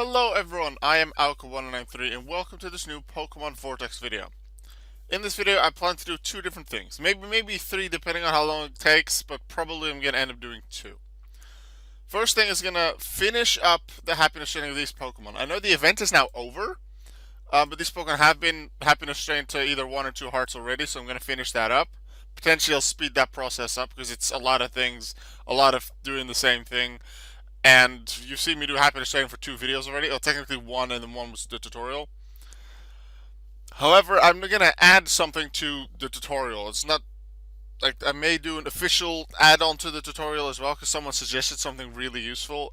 Hello everyone, I am Alka1993 and welcome to this new Pokemon Vortex video. In this video I plan to do two different things, maybe three depending on how long it takes, but probably I'm going to end up doing two. First thing is going to finish up the happiness training of these Pokemon. I know the event is now over, but these Pokemon have been happiness trained to either 1 or 2 hearts already, so I'm going to finish that up. Potentially I'll speed that process up because it's a lot of things, a lot of doing the same thing. And you've seen me do happiness training for 2 videos already. Oh, technically 1, and then 1 was the tutorial. However, I'm gonna add something to the tutorial. It's not like I may do an official add-on to the tutorial as well, because someone suggested something really useful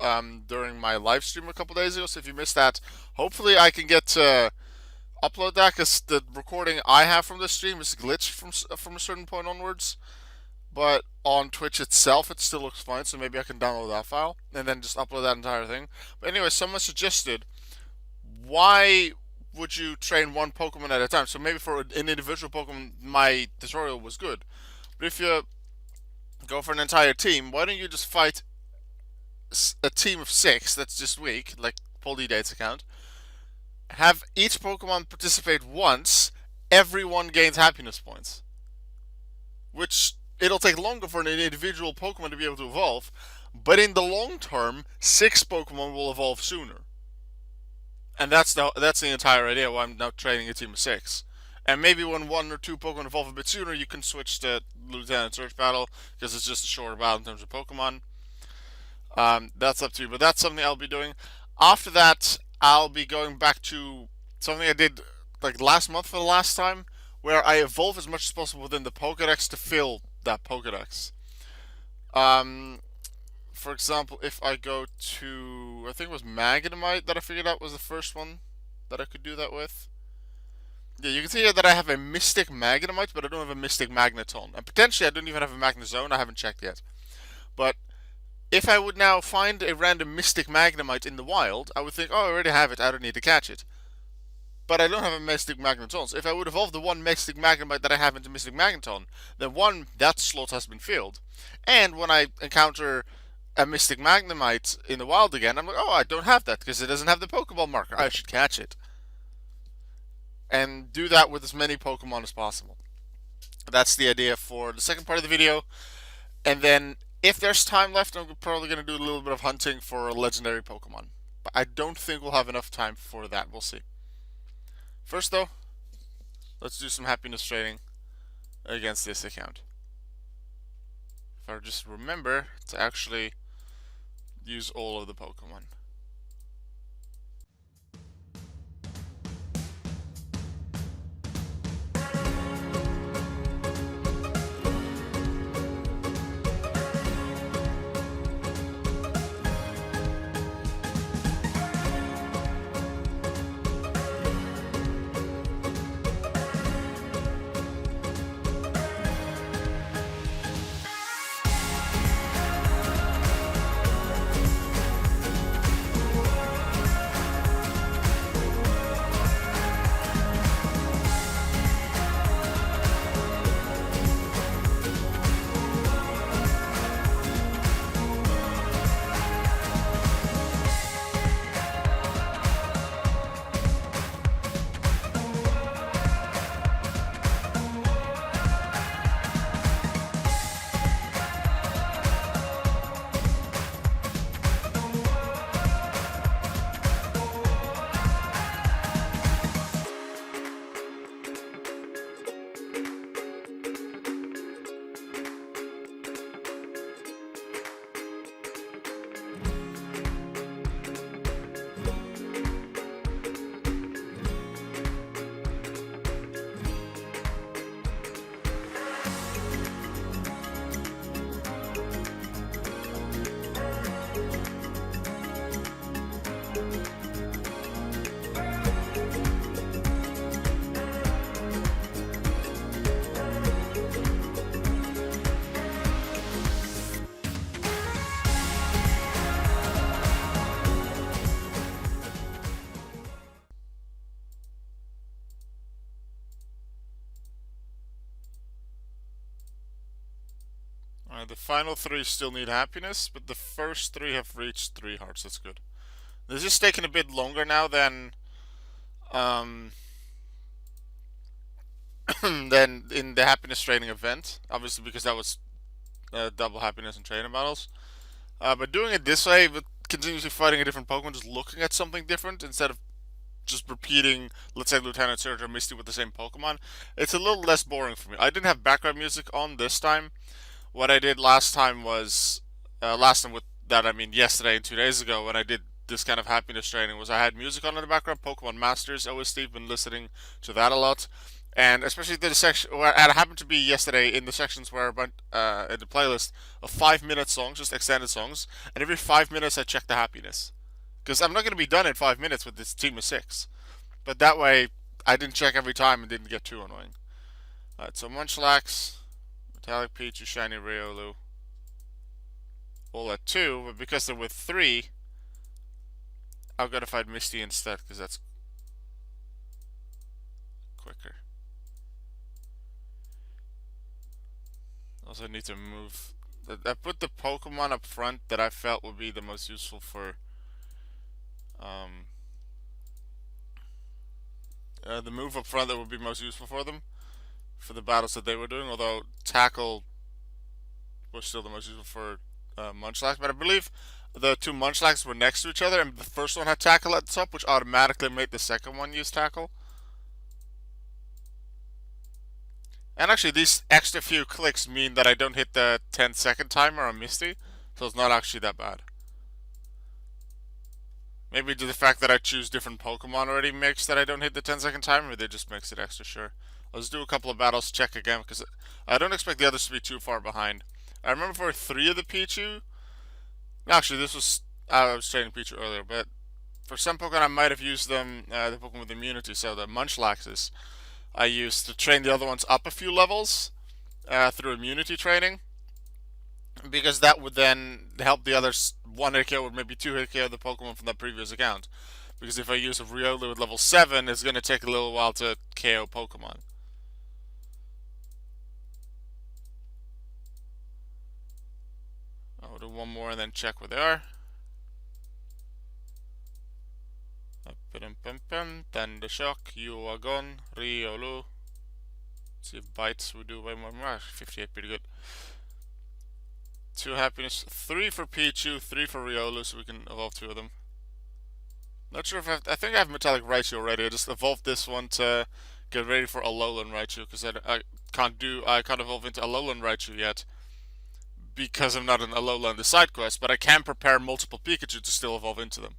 during my live stream a couple days ago. So if you missed that, hopefully I can get to upload that, because the recording I have from the stream is glitched from a certain point onwards. But on Twitch itself, it still looks fine, so maybe I can download that file and then just upload that entire thing. But anyway, someone suggested, why would you train one Pokemon at a time? So maybe for an individual Pokemon, my tutorial was good. But if you go for an entire team, why don't you just fight a team of 6 that's just weak, like Pokedex account, have each Pokemon participate once, everyone gains happiness points. Which it'll take longer for an individual Pokemon to be able to evolve, but in the long term, 6 Pokemon will evolve sooner. And that's the entire idea why I'm now training a team of 6. And maybe when 1 or 2 Pokemon evolve a bit sooner, you can switch to Lieutenant Search Battle, because it's just a shorter battle in terms of Pokemon. That's up to you, but that's something I'll be doing. After that, I'll be going back to something I did like last month for the last time, where I evolve as much as possible within the Pokedex to fill that Pokedex. For example, if I go to, I think it was Magnemite that I figured out was the first one that I could do that with. Yeah, you can see here that I have a Mystic Magnemite, but I don't have a Mystic Magneton. And potentially I don't even have a Magnezone, I haven't checked yet. But if I would now find a random Mystic Magnemite in the wild, I would think, oh, I already have it, I don't need to catch it. But I don't have a Mystic Magneton. So if I would evolve the one Mystic Magnemite that I have into Mystic Magneton, then one, that slot has been filled. And when I encounter a Mystic Magnemite in the wild again, I'm like, oh, I don't have that because it doesn't have the Pokeball marker. I should catch it. And do that with as many Pokemon as possible. That's the idea for the second part of the video. And then, if there's time left, I'm probably going to do a little bit of hunting for a legendary Pokemon. But I don't think we'll have enough time for that. We'll see. First, though, let's do some happiness trading against this account. If I just remember to actually use all of the Pokemon. The final 3 still need happiness, but the first 3 have reached 3 hearts. That's good. This is taking a bit longer now um, than in the happiness training event. Obviously, because that was double happiness and training battles. But doing it this way, with continuously fighting a different Pokemon, just looking at something different instead of just repeating, let's say, Lieutenant Surge or Misty with the same Pokemon, it's a little less boring for me. I didn't have background music on this time. What I did last time was, last time with that I mean yesterday and 2 days ago when I did this kind of happiness training, was I had music on in the background, Pokemon Masters OST, been listening to that a lot. And especially the section where it happened to be yesterday in the sections where I went in the playlist of 5 minute songs, just extended songs, and every 5 minutes I check the happiness. Because I'm not going to be done in 5 minutes with this team of six. But that way, I didn't check every time and didn't get too annoying. Alright, so Munchlax, Metallic Pichu, Shiny Riolu, all at 2, but because they're with 3, I've got to fight Misty instead, because that's quicker. Also need to move. I put the Pokemon up front that I felt would be the most useful for um, the move up front that would be most useful for them for the battles that they were doing. Although Tackle was still the most useful for Munchlax, but I believe the two Munchlax were next to each other, and the first one had Tackle at the top, which automatically made the second one use Tackle. And actually, these extra few clicks mean that I don't hit the 10-second timer on Misty, so it's not actually that bad. Maybe the fact that I choose different Pokemon already makes that I don't hit the 10-second timer, or it just makes it extra sure. Let's do a couple of battles, check again, because I don't expect the others to be too far behind. I remember for 3 of the Pichu, actually this was, I was training Pichu earlier, but for some Pokemon I might have used them, the Pokemon with immunity, so the Munchlaxes, I used to train the other ones up a few levels through immunity training, because that would then help the others 1-hit KO or maybe 2-hit KO the Pokemon from that previous account. Because if I use a Riolu at level 7, it's going to take a little while to KO Pokemon. I'll do one more and then check where they are. Thunder Shock, you are gone, Riolu. Let's see if bites would do way more. 58, pretty good. 2 happiness, 3 for Pichu, 3 for Riolu, so we can evolve 2 of them. Not sure if I think I have Metallic Raichu already. I just evolved this one to get ready for Alolan Raichu because I can't evolve into Alolan Raichu yet because I'm not an Alola in the side quest, but I can prepare multiple Pikachu to still evolve into them.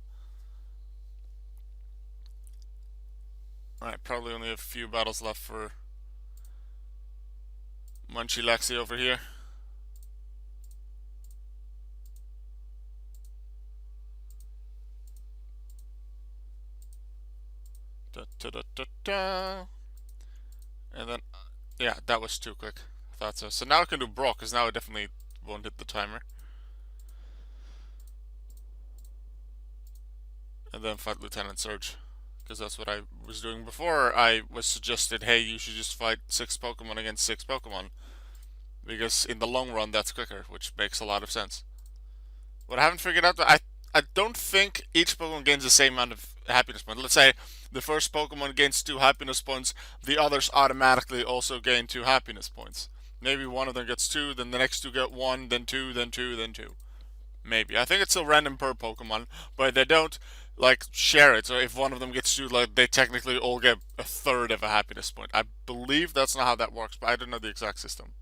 Alright, probably only a few battles left for Munchlaxi over here. Da, da, da, da, da. And then, yeah, that was too quick. I thought so. So now I can do Brock, because now I definitely won't hit the timer. And then fight Lieutenant Surge, because that's what I was doing before. I was suggested, hey, you should just fight 6 Pokemon against 6 Pokemon, because in the long run that's quicker, which makes a lot of sense. What I haven't figured out, I don't think each Pokemon gains the same amount of happiness points. Let's say the first Pokemon gains 2 happiness points, the others automatically also gain 2 happiness points. Maybe one of them gets 2, then the next 2 get 1, then 2, then 2, then 2. Maybe. I think it's still random per Pokemon, but they don't like share it. So if one of them gets 2, like they technically all get a third of a happiness point. I believe that's not how that works, but I don't know the exact system.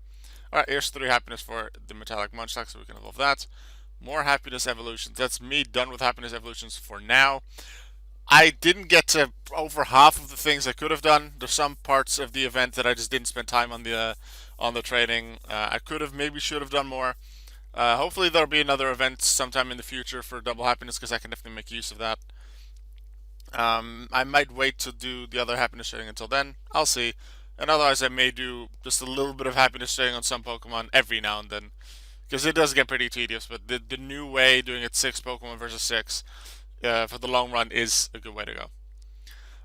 Alright, here's 3 happiness for the Metallic Munchlax, so we can evolve that. More happiness evolutions. That's me done with happiness evolutions for now. I didn't get to over half of the things I could have done. There's some parts of the event that I just didn't spend time on the training. I could have, maybe should have done more. Hopefully there'll be another event sometime in the future for double happiness because I can definitely make use of that. I might wait to do the other happiness training until then. I'll see. And otherwise I may do just a little bit of happiness training on some Pokemon every now and then. Because it does get pretty tedious, but the new way, doing it 6 Pokemon versus 6, for the long run is a good way to go.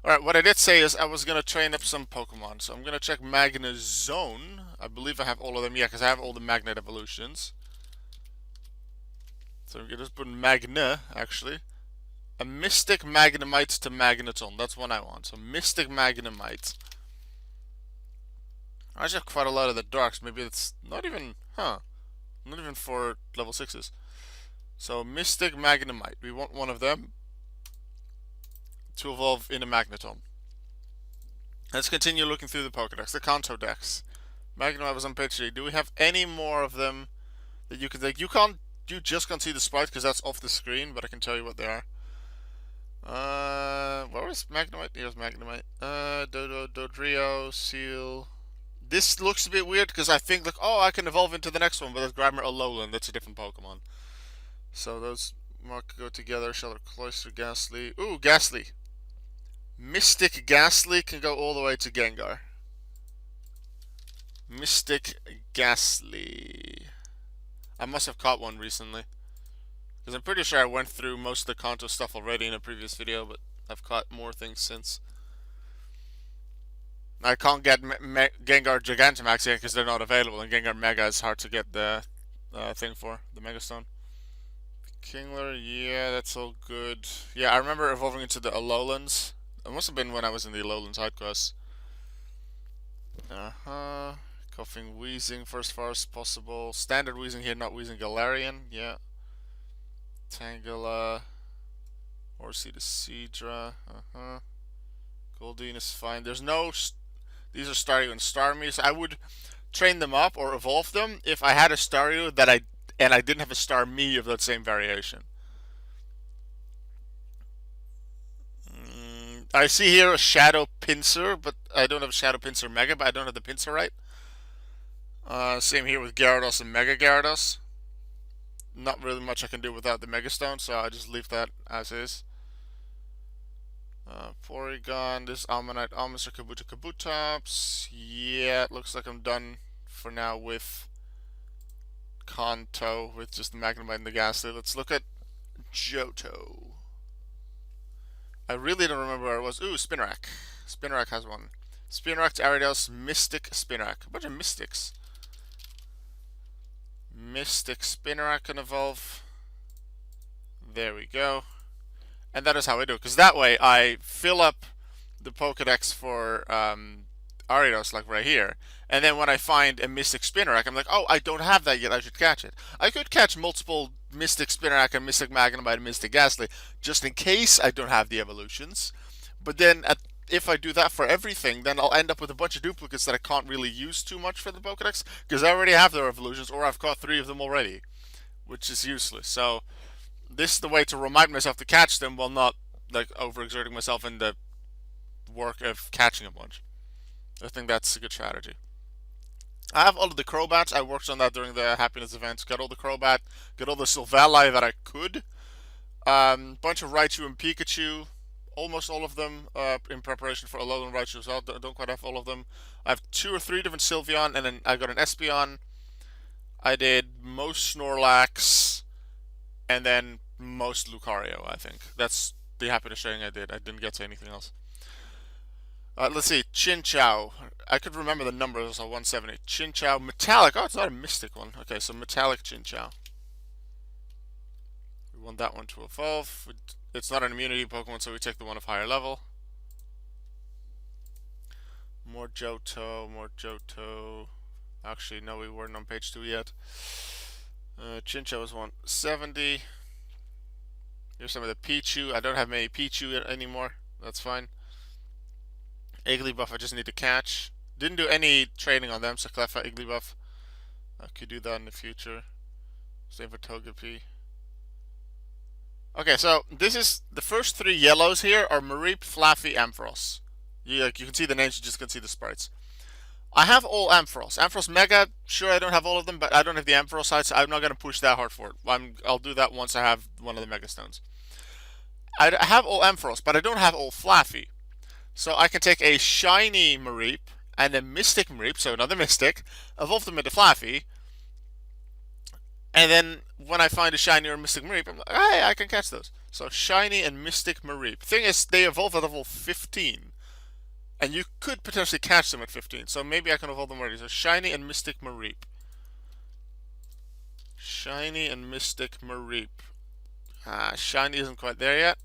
Alright, what I did say is I was going to train up some Pokemon. So I'm going to check Magnezone. I believe I have all of them. Yeah, because I have all the Magnet evolutions. So I'm going to just put Magna, actually. A Mystic Magnemite to Magneton. That's one I want. So Mystic Magnemite. I actually have quite a lot of the darks. Maybe it's not even, not even for level 6s. So Mystic Magnemite. We want one of them to evolve in a Magneton. Let's continue looking through the Pokedex. The Kanto Dex. Magnemite was on page 3. Do we have any more of them that you can take? You just can't see the sprite because that's off the screen, but I can tell you what they are. Where is Magnemite? Here's Magnemite. Dodrio, Seal. This looks a bit weird because I think, like, oh, I can evolve into the next one, but that's Grimer Alolan. That's a different Pokemon. So those mark go together. Shelter, Cloyster, Ghastly. Ooh, Ghastly. Mystic Ghastly can go all the way to Gengar. Mystic Ghastly. I must have caught one recently. Because I'm pretty sure I went through most of the Kanto stuff already in a previous video, but I've caught more things since. I can't get Gengar Gigantamax yet because they're not available, and Gengar Mega is hard to get the thing for, the Mega Stone. Kingler, yeah, that's all good. Yeah, I remember evolving into the Alolans. It must have been when I was in the Alolan side quest. Coughing, wheezing for as far as possible. Standard wheezing here, not wheezing Galarian. Yeah. Tangela. Horsey to Seadra. Goldeen is fine. There's no... These are Staryu and Starmie, so I would train them up or evolve them if I had a Staryu that I didn't have a Starmie of that same variation. I see here a Shadow Pinsir, but I don't have a Shadow Pinsir Mega, but I don't have the Pinsir right. Same here with Gyarados and Mega Gyarados. Not really much I can do without the Mega Stone, so I just leave that as is. Porygon, this Almanite, Almaster, Kabutops. Yeah, it looks like I'm done for now with Kanto, with just the Magnemite and the Ghastly. Let's look at Johto. I really don't remember where it was. Ooh, Spinarak. Spinarak has one. Spinarak to Ariados, Mystic Spinarak. A bunch of Mystics. Mystic Spinarak can evolve. There we go. And that is how I do it. Because that way I fill up the Pokedex for Ariados, like right here. And then when I find a Mystic Spinarak, I'm like, oh, I don't have that yet. I should catch it. I could catch multiple Mystic Spinarak and Mystic Magnemite and Mystic Ghastly just in case I don't have the evolutions. But then if I do that for everything, then I'll end up with a bunch of duplicates that I can't really use too much for the Pokedex because I already have their evolutions, or I've caught 3 of them already, which is useless. So this is the way to remind myself to catch them while not like overexerting myself in the work of catching a bunch. I think that's a good strategy. I have all of the Crobats. I worked on that during the happiness events. Got all the Crobat, got all the Silvally that I could. Bunch of Raichu and Pikachu. Almost all of them in preparation for Alolan Raichu as well. Don't quite have all of them. I have 2 or 3 different Sylveon, and then I got an Espeon. I did most Snorlax, and then most Lucario, I think. That's the happiness sharing I did. I didn't get to anything else. Let's see, Chinchou. I could remember the numbers, so 170. Chinchou, Metallic. Oh, it's not a Mystic one. Okay, so Metallic Chinchou. We want that one to evolve. It's not an immunity Pokemon, so we take the one of higher level. More Johto, more Johto. Actually, no, we weren't on page 2 yet. Chinchou is 170. Here's some of the Pichu. I don't have many Pichu anymore. That's fine. Igglybuff I just need to catch. Didn't do any training on them, so Cleffa, Igglybuff. I could do that in the future. Same for Togepi. Okay, so this is the first 3 yellows here are Mareep, Flaffy, Ampharos. You can see the names, you just can see the sprites. I have all Ampharos. Ampharos Mega, sure I don't have all of them, but I don't have the Ampharos side, so I'm not going to push that hard for it. I'll do that once I have one of the Mega Stones. I have all Ampharos, but I don't have all Flaffy. So I can take a shiny Mareep and a Mystic Mareep, so another Mystic, evolve them into Flaffy, and then when I find a shiny or Mystic Mareep, I'm like, hey, I can catch those. So shiny and Mystic Mareep. Thing is, they evolve at level 15, and you could potentially catch them at 15, so maybe I can evolve them already. So shiny and Mystic Mareep. Shiny and Mystic Mareep. Shiny isn't quite there yet.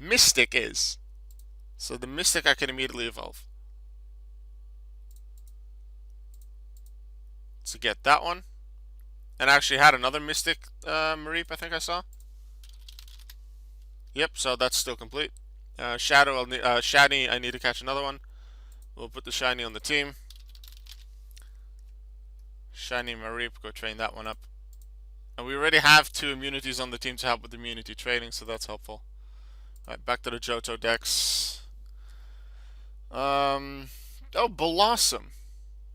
Mystic is. So the Mystic I can immediately evolve. To get that one. And I actually had another Mystic Mareep I think I saw. Yep, so that's still complete. Shadow, Shiny, I need to catch another one. We'll put the Shiny on the team. Shiny Mareep, go train that one up. And we already have 2 immunities on the team to help with immunity training, so that's helpful. Alright, back to the Johto Dex. Oh, Blossom.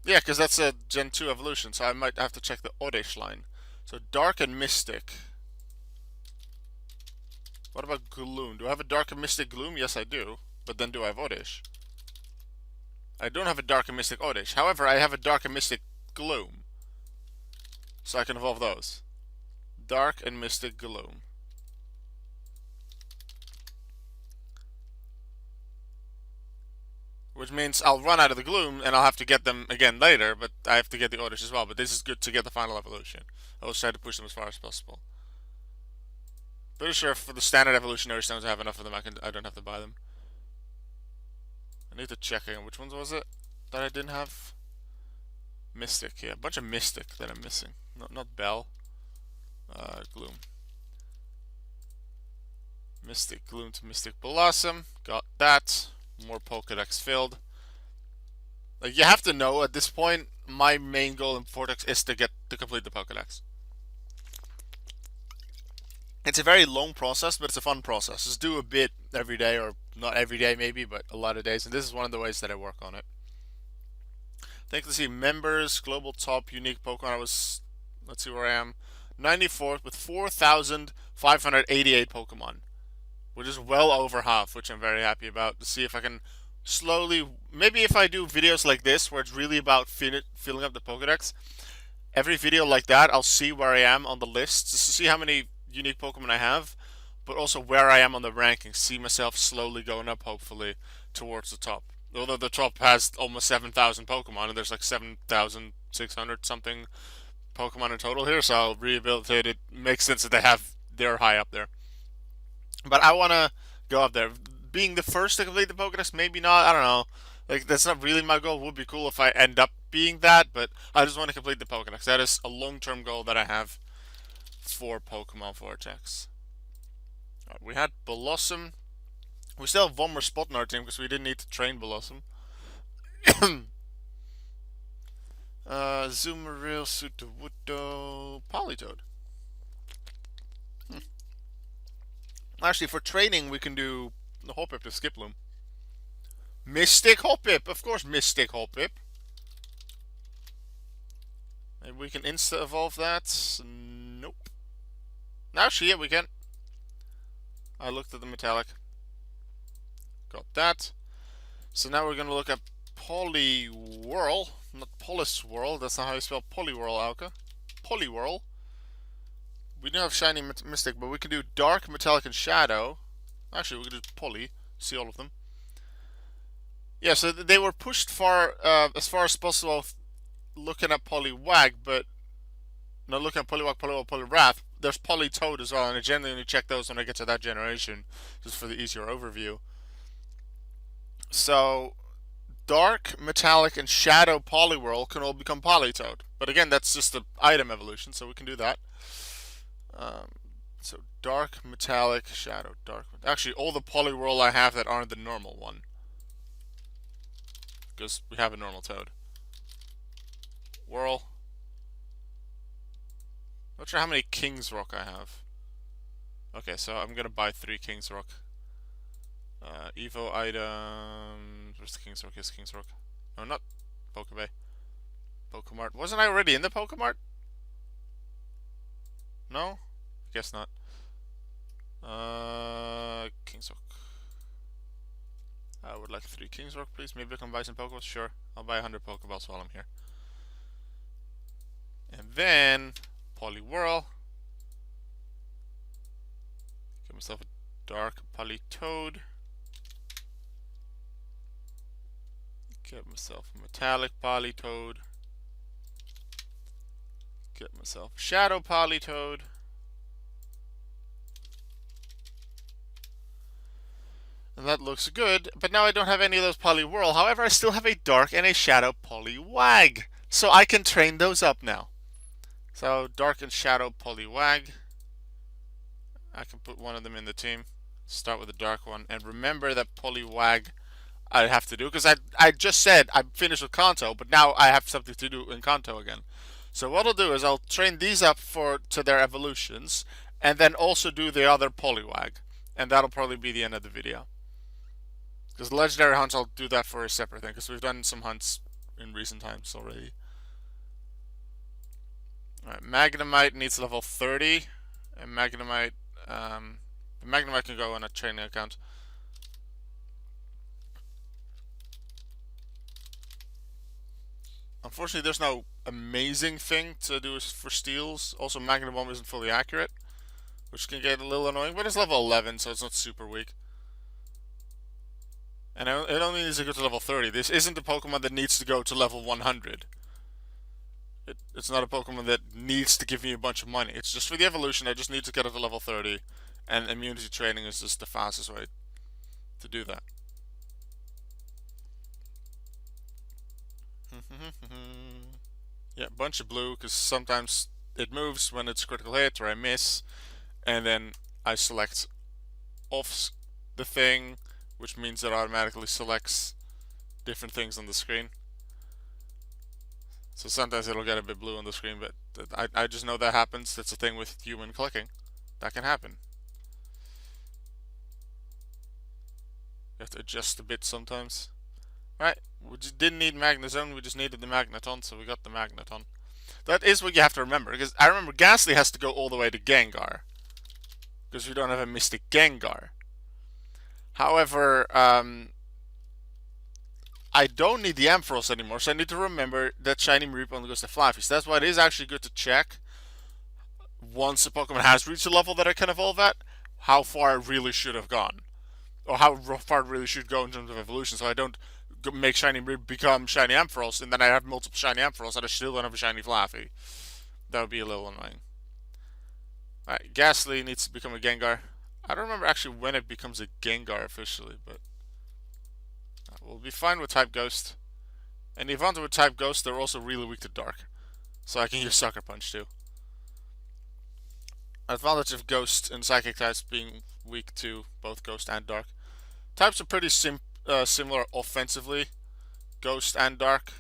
Yeah, because that's a Gen 2 evolution, so I might have to check the Oddish line. So Dark and Mystic. What about Gloom? Do I have a Dark and Mystic Gloom? Yes, I do. But then do I have Oddish? I don't have a Dark and Mystic Oddish. However, I have a Dark and Mystic Gloom. So I can evolve those. Dark and Mystic Gloom. Which means I'll run out of the Gloom and I'll have to get them again later, but I have to get the Oddish as well. But this is good to get the final evolution. I will try to push them as far as possible. Pretty sure for the standard evolutionary stones I have enough of them, I don't have to buy them. I need to check again. Which ones was it that I didn't have? Mystic, yeah. A bunch of Mystic that I'm missing. Not Bell. Gloom. Mystic Gloom to Mystic Blossom. Got that. More Pokedex filled. Like, you have to know at this point, my main goal in Vortex is to complete the Pokedex. It's a very long process, but it's a fun process. Just do a bit every day, or not every day maybe, but a lot of days. And this is one of the ways that I work on it. Thank you to see members, global top, unique Pokemon. Let's see where I am. 94th with 4,588 Pokemon. Which is well over half, which I'm very happy about. To see if I can slowly, maybe if I do videos like this, where it's really about filling up the Pokedex. Every video like that, I'll see where I am on the list, just to see how many unique Pokemon I have, but also where I am on the rankings. See myself slowly going up, hopefully, towards the top. Although the top has almost 7,000 Pokemon, and there's like 7,600 something Pokemon in total here, so I'll rehabilitate it. Makes sense that they're high up there. But I want to go up there. Being the first to complete the Pokedex, maybe not, I don't know. Like, that's not really my goal. It would be cool if I end up being that, but I just want to complete the Pokedex. That is a long-term goal that I have for Pokemon Vortex. Right, we had Blossom. We still have one more spot in our team because we didn't need to train Blossom. Zoomeril, Sudowoodo, Politoed. Actually, for training, we can do the Hoppip to Skiploom. Mystic Hoppip! Of course, Mystic Hoppip. Maybe we can insta-evolve that. Nope. Actually, yeah, we can. I looked at the metallic. Got that. So now we're going to look at Poliwhirl. Not Poliswhirl. That's not how you spell Poliwhirl, Alka. Poliwhirl. We don't have Shiny Mystic, but we can do Dark, Metallic, and Shadow. Actually, we can do Poly. See all of them. Yeah, so they were pushed as far as possible looking at Poliwag, but not looking at Poliwag, Poliwrath. There's Politoed as well, and I generally only check those when I get to that generation, just for the easier overview. So, Dark, Metallic, and Shadow Poliwhirl can all become Politoed. But again, that's just the item evolution, so we can do that. So Dark, Metallic, Shadow, Dark. Actually, all the Poliwhirl I have that aren't the normal one. Because we have a normal Toad. Whirl. Not sure how many King's Rock I have. Okay, so I'm gonna buy 3 King's Rock. Evo items. Where's the King's Rock? Here's King's Rock. No, not Pokebay. Pokemart. Wasn't I already in the Pokemart? No? Guess not. King's Rock. I would like 3 King's Rock, please. Maybe I can buy some Pokeballs. Sure. I'll buy 100 Pokeballs while I'm here. And then Poliwhirl. Get myself a Dark Politoed. Get myself a Metallic Politoed. Get myself a Shadow Politoed. And that looks good, but now I don't have any of those Poliwhirl. However, I still have a Dark and a Shadow Poliwag. So I can train those up now. So Dark and Shadow Poliwag. I can put one of them in the team. Start with the Dark one. And remember that Poliwag I have to do, because I just said I'm finished with Kanto, but now I have something to do in Kanto again. So what I'll do is I'll train these up to their evolutions, and then also do the other Poliwag. And that'll probably be the end of the video. Because legendary hunts, I'll do that for a separate thing, because we've done some hunts in recent times already. Alright, Magnemite needs level 30, and Magnemite can go on a training account. Unfortunately, there's no amazing thing to do for steals. Also, Magnum isn't fully accurate, which can get a little annoying, but it's level 11, so it's not super weak. And it only needs to go to level 30. This isn't a Pokemon that needs to go to level 100. It's not a Pokemon that needs to give me a bunch of money. It's just for the evolution, I just need to get it to level 30. And immunity training is just the fastest way to do that. Yeah, bunch of blue, because sometimes it moves when it's critical hit or I miss. And then I select off the thing, which means it automatically selects different things on the screen. So sometimes it'll get a bit blue on the screen, but I just know that happens. That's a thing with human clicking. That can happen. You have to adjust a bit sometimes. Right, we just didn't need Magnezone, we just needed the Magneton, so we got the Magneton. That is what you have to remember, because I remember Ghastly has to go all the way to Gengar. Because we don't have a Mystic Gengar. However, I don't need the Ampharos anymore, so I need to remember that Shiny Mareep only goes to Flaffy. So that's why it is actually good to check, once a Pokemon has reached a level that it can evolve at, how far it really should have gone. Or how far it really should go in terms of evolution, so I don't make Shiny Mareep become Shiny Ampharos, and then I have multiple Shiny Ampharos, and I still don't have a Shiny Flaffy. That would be a little annoying. Alright, Ghastly needs to become a Gengar. I don't remember actually when it becomes a Gengar officially, but we'll be fine with Type Ghost. And the Yvonne with Type Ghost, they're also really weak to Dark. So I can use Sucker Punch too. Advantage of Ghost and Psychic types being weak to both Ghost and Dark. Types are pretty similar offensively, Ghost and Dark.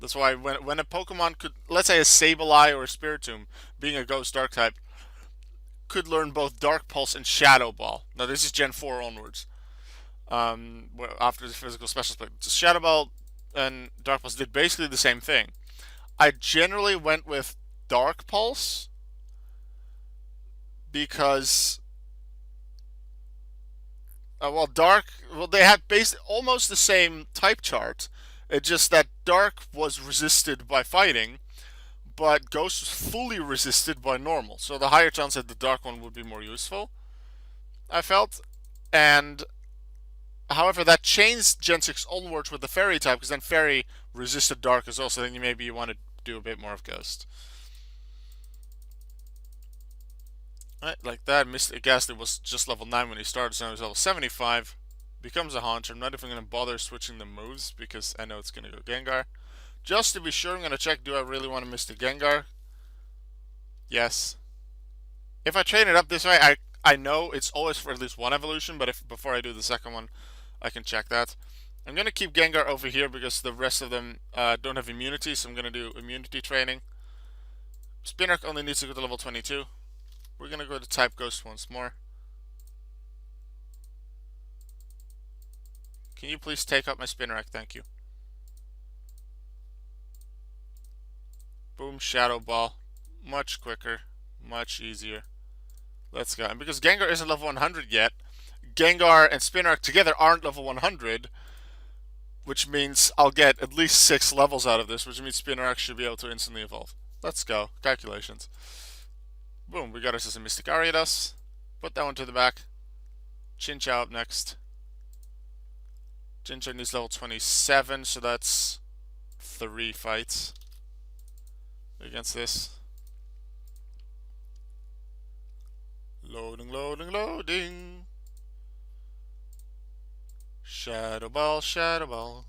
That's why when a Pokemon could, let's say a Sableye or a Spiritomb, being a Ghost Dark type, could learn both Dark Pulse and Shadow Ball. Now this is Gen 4 onwards. After the physical special split. Shadow Ball and Dark Pulse did basically the same thing. I generally went with Dark Pulse because they had almost the same type chart. It's just that Dark was resisted by fighting, but Ghost was fully resisted by normal. So the higher chance that the Dark one would be more useful, I felt. And however, that changed Gen 6 onwards with the Fairy type, because then Fairy resisted Dark as well, so then maybe you want to do a bit more of Ghost. Right, like that. Mystic Ghastly was just level 9 when he started, so now he's level 75. Becomes a Haunter. I'm not even going to bother switching the moves, because I know it's going to go Gengar. Just to be sure, I'm going to check, do I really want to Mystic Gengar? Yes. If I train it up this way, I know it's always for at least one evolution, but before I do the second one, I can check that. I'm going to keep Gengar over here because the rest of them don't have immunity, so I'm going to do immunity training. Spinarak only needs to go to level 22. We're going to go to Type Ghost once more. Can you please take up my Spinarak? Thank you. Boom, Shadow Ball. Much quicker, much easier. Let's go. And because Gengar isn't level 100 yet, Gengar and Spinarak together aren't level 100, which means I'll get at least 6 levels out of this, which means Spinarak should be able to instantly evolve. Let's go. Calculations. Boom, we got ourselves a Mystic Ariados. Put that one to the back. Chinchou up next. Chinchou needs level 27, so that's 3 fights against this. Loading, loading, loading. Shadow Ball, Shadow Ball.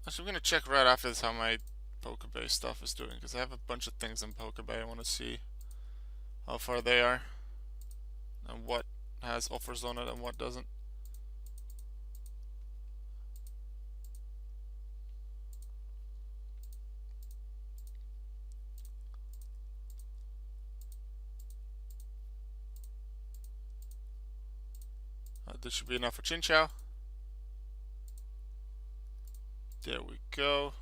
So I'm gonna check right after this how my Pokebase stuff is doing, because I have a bunch of things in Pokebase. I want to see how far they are and what has offers on it and what doesn't. This should be enough for Chinchou. There we go.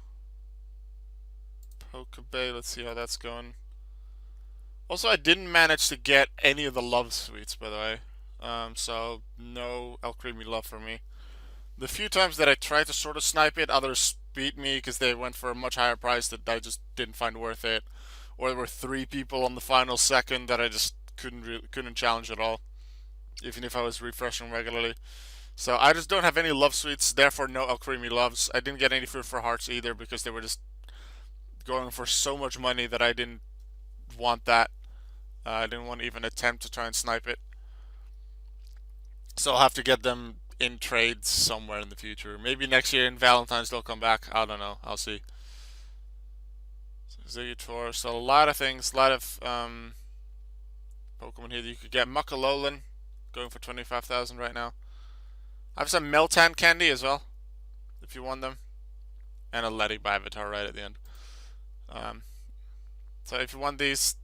Pokebay, let's see how that's going. Also, I didn't manage to get any of the love sweets, by the way. So no Alcremie love for me. The few times that I tried to sort of snipe it, others beat me because they went for a much higher price that I just didn't find worth it. Or there were 3 people on the final second that I just couldn't challenge at all, even if I was refreshing regularly. So I just don't have any love sweets, therefore no Alcremie loves. I didn't get any food for hearts either because they were just going for so much money that I didn't want that. I didn't want to even attempt to try and snipe it. So I'll have to get them in trades somewhere in the future. Maybe next year in Valentine's they'll come back. I don't know. I'll see. Ziggy so a lot of things, a lot of Pokemon here that you could get. Muckalolan, going for 25,000 right now. I have some Meltan candy as well, if you want them. And a Letty Bivatar right at the end. So if you want these,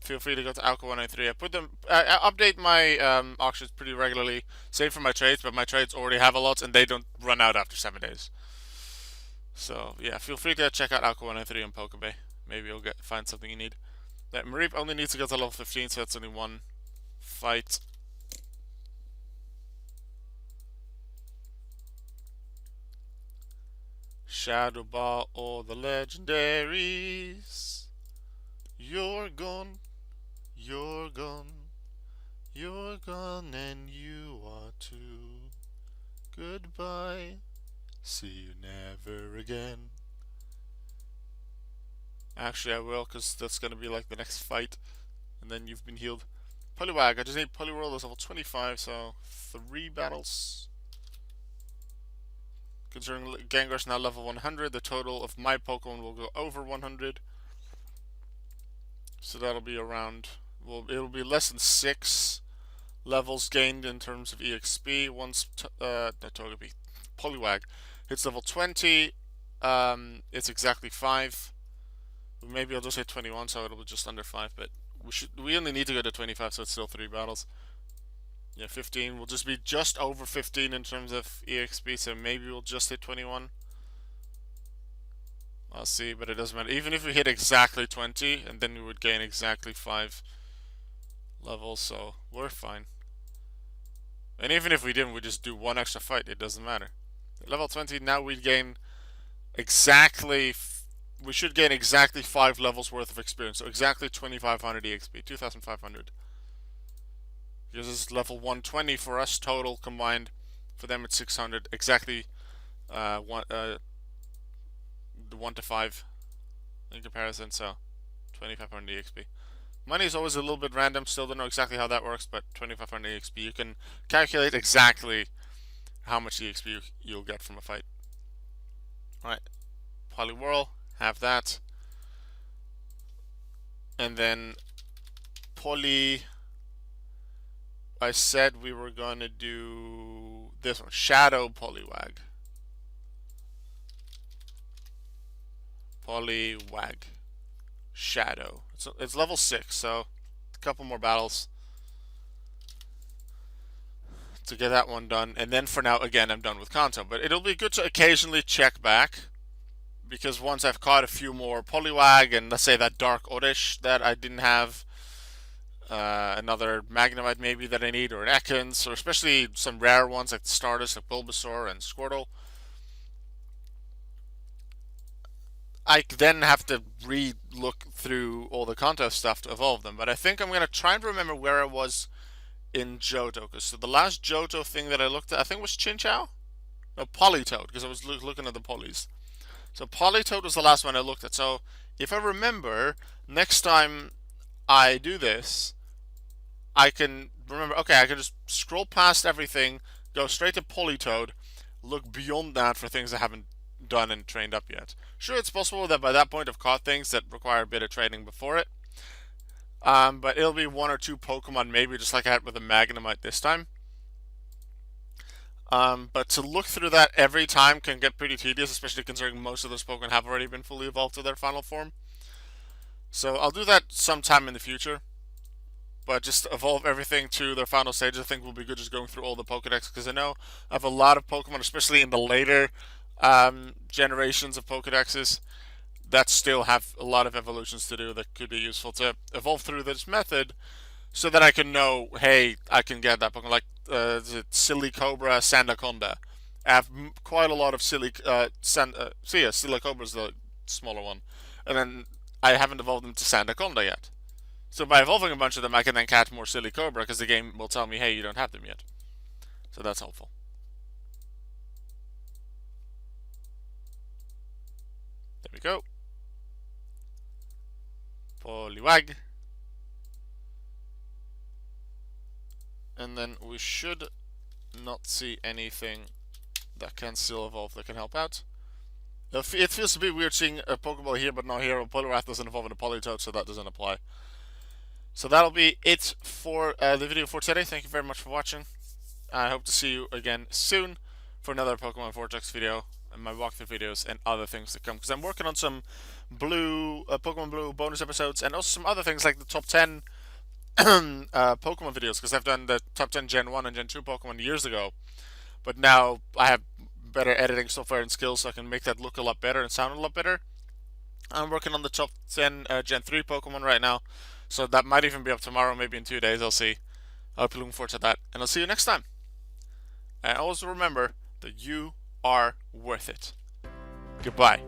feel free to go to Alka 193. I put them. I update my auctions pretty regularly, save for my trades, but my trades already have a lot and they don't run out after 7 days. So yeah, feel free to check out Alka 193 on Pokebay. Maybe you'll find something you need. That Mareep only needs to go to level 15, so that's only one fight. Shadow Ball or the legendaries. You're gone, you're gone, you're gone, and you are too. Goodbye, see you never again. Actually, I will, because that's going to be like the next fight, and then you've been healed. Poliwag, I just need Poliwhirl is level 25, so 3 battles. Considering Gengar's now level 100, the total of my Pokemon will go over 100. So that'll be around, well, it'll be less than 6 levels gained in terms of EXP once Poliwag hits level 20. It's exactly 5. Maybe I'll just hit 21, so it'll be just under 5. But we only need to go to 25, so it's still 3 battles. Yeah, 15 will just be just over 15 in terms of EXP, so maybe we'll just hit 21. I'll see, but it doesn't matter. Even if we hit exactly 20, and then we would gain exactly 5 levels, so we're fine. And even if we didn't, we just do 1 extra fight, it doesn't matter. At level 20, now we'd gain exactly, we should gain exactly 5 levels worth of experience, so exactly 2,500 EXP, 2,500. Because this is level 120 for us total combined. For them it's 600, exactly the 1 to 5 in comparison, so 2,500 EXP. Money is always a little bit random, still don't know exactly how that works, but 2,500 EXP, you can calculate exactly how much EXP you'll get from a fight. Alright, Poliwhirl, have that. And then I said we were gonna do this one, Shadow Poliwag. Poliwag. Shadow. It's level 6, so a couple more battles to get that one done. And then for now, again, I'm done with Kanto. But it'll be good to occasionally check back, because once I've caught a few more Poliwag, and let's say that Dark Oddish that I didn't have, another Magnemite maybe that I need, or an Ekans, or especially some rare ones like Stardust, like Bulbasaur and Squirtle. I then have to re-look through all the contest stuff to evolve them. But I think I'm going to try and remember where I was in Johto. So the last Johto thing that I looked at, I think was Chinchou? No, Politoed, because I was looking at the Polys. So Politoed was the last one I looked at. So if I remember, next time I do this, I can remember, okay, I can just scroll past everything, go straight to Politoed, look beyond that for things I haven't done and trained up yet. Sure, it's possible that by that point I've caught things that require a bit of training before it, but it'll be one or two Pokemon maybe, just like I had with the Magnemite this time. But to look through that every time can get pretty tedious, especially considering most of those Pokemon have already been fully evolved to their final form. So I'll do that sometime in the future. But just evolve everything to their final stage, I think will be good just going through all the Pokedex, because I know I have a lot of Pokemon, especially in the later generations of Pokedexes, that still have a lot of evolutions to do that could be useful to evolve through this method so that I can know, hey, I can get that Pokemon, like Silly Cobra, Sandaconda. I have quite a lot of Silly Cobra is the smaller one, and then I haven't evolved them to Sandaconda yet. So by evolving a bunch of them, I can then catch more Silly Cobra because the game will tell me, hey, you don't have them yet. So that's helpful. There we go. Poliwag. And then we should not see anything that can still evolve that can help out. It feels a bit weird seeing a Pokeball here but not here. A Poliwrath doesn't evolve in a Politoed, so that doesn't apply. So that'll be it for the video for today. Thank you very much for watching. I hope to see you again soon for another Pokemon Vortex video and my walkthrough videos and other things to come. Because I'm working on some Pokemon Blue bonus episodes and also some other things like the top 10 Pokemon videos. Because I've done the top 10 Gen 1 and Gen 2 Pokemon years ago. But now I have better editing software and skills so I can make that look a lot better and sound a lot better. I'm working on the top 10 Gen 3 Pokemon right now. So that might even be up tomorrow, maybe in 2 days, I'll see. I'll be looking forward to that. And I'll see you next time. And always remember that you are worth it. Goodbye.